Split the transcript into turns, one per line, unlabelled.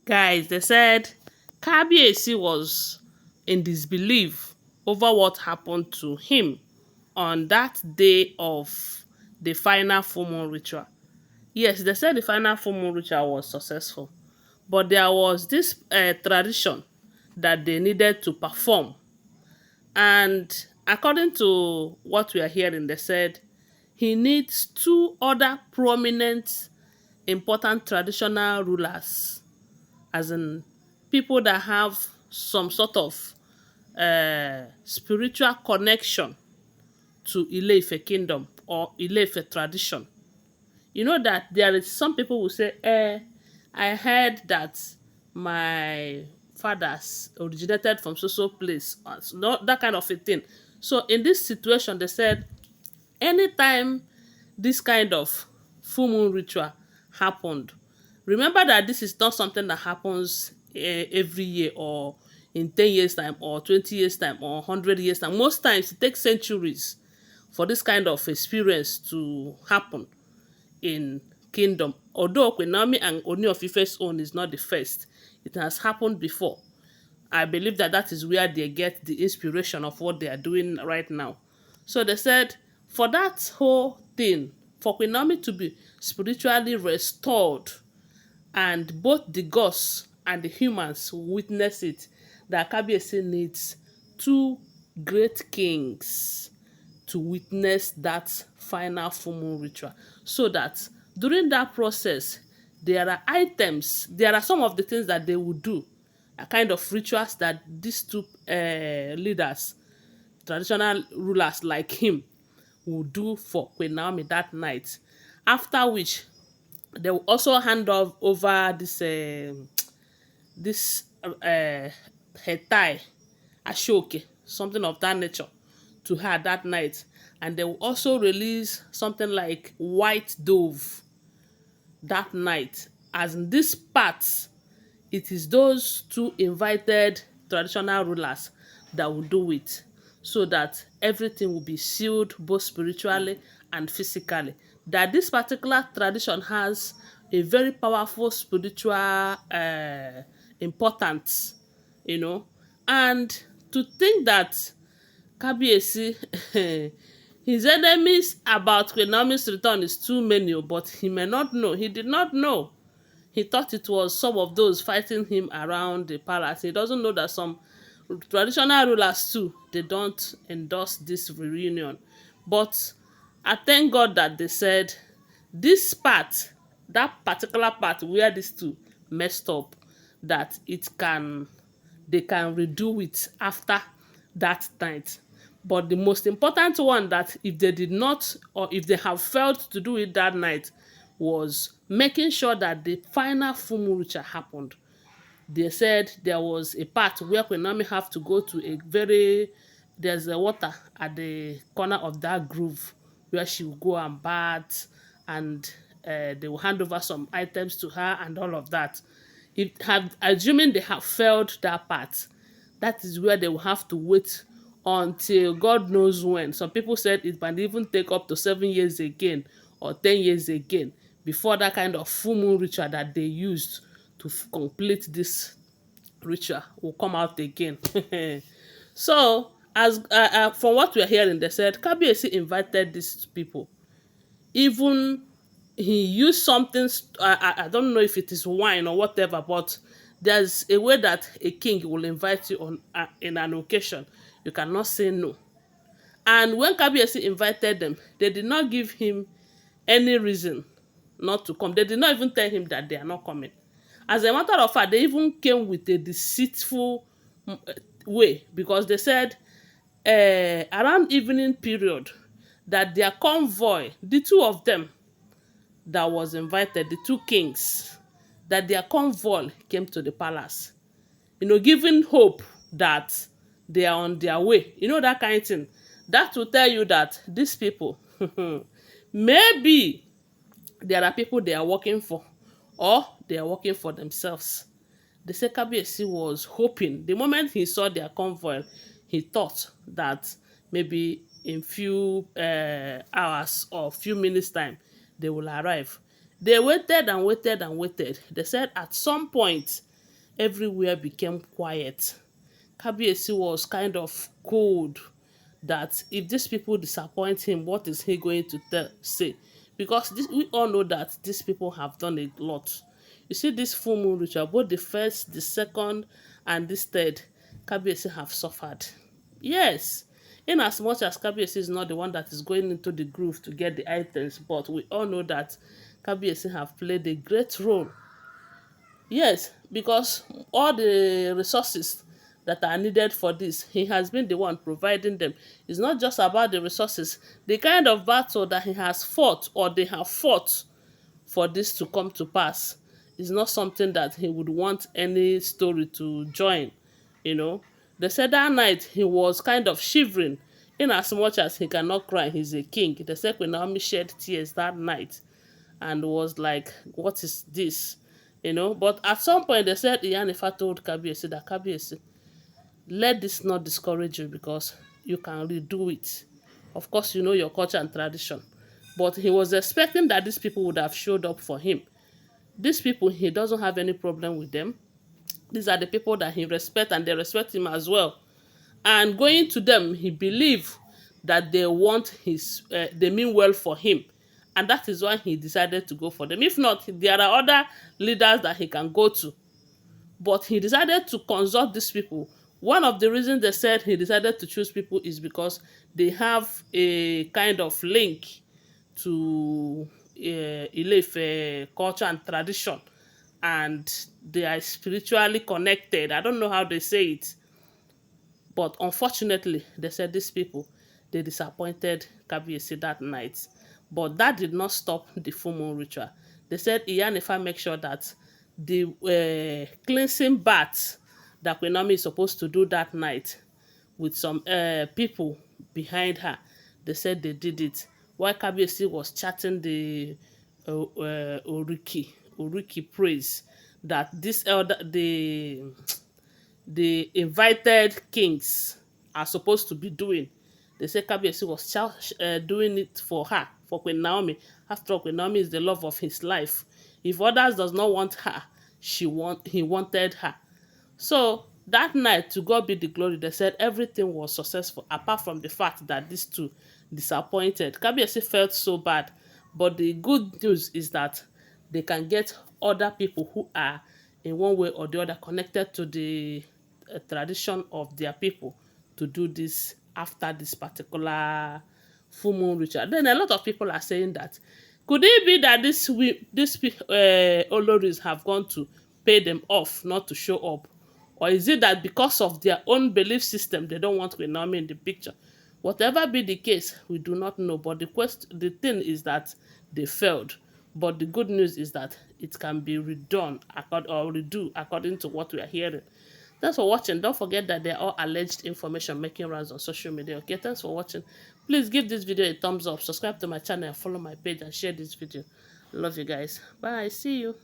Guys, they said Kabiyesi was in disbelief over what happened to him on that day of the final full moon ritual. Yes, they said the final full moon ritual was successful, but there was this tradition that they needed to perform. And according to what we are hearing, they said he needs two other prominent, important traditional rulers, as in people that have some sort of spiritual connection to Ile-Ife kingdom or Ile-Ife tradition. You know that there is some people who say, I heard that my fathers originated from so place, not that kind of a thing. So in this situation, they said anytime this kind of full moon ritual happened, remember that this is not something that happens every year or in 10 years time or 20 years time or 100 years time. Most times it takes centuries for this kind of experience to happen in kingdom. Although Queen Naomi and Ooni of Ife's own is not the first, it has happened before. I believe that that is where they get the inspiration of what they are doing right now. So they said for that whole thing, for Queen Naomi to be spiritually restored, and both the gods and the humans witness it, that Kabiyesi needs two great kings to witness that final full moon ritual, so that during that process there are items, there are some of the things that they will do, a kind of rituals that these two leaders, traditional rulers like him, will do for Queen Naomi that night, after which they will also hand over this hetai ashoke, something of that nature, to her that night. And they will also release something like white dove that night. As in this part, it is those two invited traditional rulers that will do it, so that everything will be sealed both spiritually and physically. That this particular tradition has a very powerful spiritual importance, you know. And to think that Kabiyesi, his enemies about Queen Naomi's return is too many, but he may not know. He did not know. He thought it was some of those fighting him around the palace. He doesn't know that some traditional rulers too, they don't endorse this reunion. But I thank God that they said this part, that particular part where these two messed up, that it can, they can redo it after that night. But the most important one, that if they did not, or if they have failed to do it that night, was making sure that the final full moon ritual happened. They said there was a part where Queen Naomi have to go to a very, there's a water at the corner of that groove where she will go and bath, and they will hand over some items to her and all of that. If have assuming they have failed that part, that is where they will have to wait until God knows when. Some people said it might even take up to 7 years again or 10 years again before that kind of full moon ritual that they used to complete this ritual will come out again. So, as from what we are hearing, they said Kabiyesi invited these people. Even he used something, I don't know if it is wine or whatever, but there's a way that a king will invite you on in an occasion. You cannot say no. And when Kabiyesi invited them, they did not give him any reason not to come. They did not even tell him that they are not coming. As a matter of fact, they even came with a deceitful way, because they said around evening period that their convoy, the two of them that was invited, the two kings, that their convoy came to the palace, giving hope that they are on their way, that kind of thing. That will tell you that these people, maybe there are people they are working for, or they are working for themselves. The Kabiyesi was hoping, the moment he saw their convoy, he thought that maybe in few hours or few minutes time they will arrive. They waited and waited and waited. They said at some point everywhere became quiet. Kabiyesi was kind of cold that if these people disappoint him, what is he going to say? Because we all know that these people have done a lot. You see, this full moon ritual, both the first, the second, and this third, Kabiyesi have suffered. Yes, in as much as Kabiyesi is not the one that is going into the groove to get the items, but we all know that Kabiyesi have played a great role. Yes, because all the resources that are needed for this, he has been the one providing them. It's not just about the resources, the kind of battle that he has fought or they have fought for this to come to pass is not something that he would want any story to join, you know. They said that night he was kind of shivering, in as much as he cannot cry, he's a king. They said when Naomi shed tears that night and was like, what is this? You know, but at some point they said Iyanifa told Kabiyesi that Kabiyesi, let this not discourage you because you can redo it. Of course, you know your culture and tradition. But he was expecting that these people would have showed up for him. These people, he doesn't have any problem with them. These are the people that he respects and they respect him as well. And going to them, he believed that they mean well for him. And that is why he decided to go for them. If not, there are other leaders that he can go to, but he decided to consult these people. One of the reasons they said he decided to choose people is because they have a kind of link to Ile-Ife culture and tradition, and they are spiritually connected. I don't know how they say it, but unfortunately, they said these people, they disappointed Kabiyesi that night. But that did not stop the full moon ritual. They said Iyanifa make sure that the cleansing bath that Queen Naomi is supposed to do that night with some people behind her, they said they did it. While Kabiyesi was chatting the Oriki praise that this elder, the invited kings are supposed to be doing. They say Kabiyesi was doing it for her, for Queen Naomi. After all, Queen Naomi is the love of his life. If others does not want her, he wanted her. So that night, to God be the glory, they said everything was successful, apart from the fact that these two disappointed. Kabiyesi felt so bad, but the good news is that they can get other people who are in one way or the other connected to the tradition of their people to do this after this particular full moon ritual. Then a lot of people are saying that could it be that these Oloris have gone to pay them off not to show up, or is it that because of their own belief system they don't want Queen Naomi in the picture? Whatever be the case, we do not know. But the thing is that they failed. But the good news is that it can be redone or redo according to what we are hearing. Thanks for watching. Don't forget that they're all alleged information making rounds on social media. Okay, thanks for watching. Please give this video a thumbs up, subscribe to my channel, and follow my page and share this video. Love you guys. Bye. See you.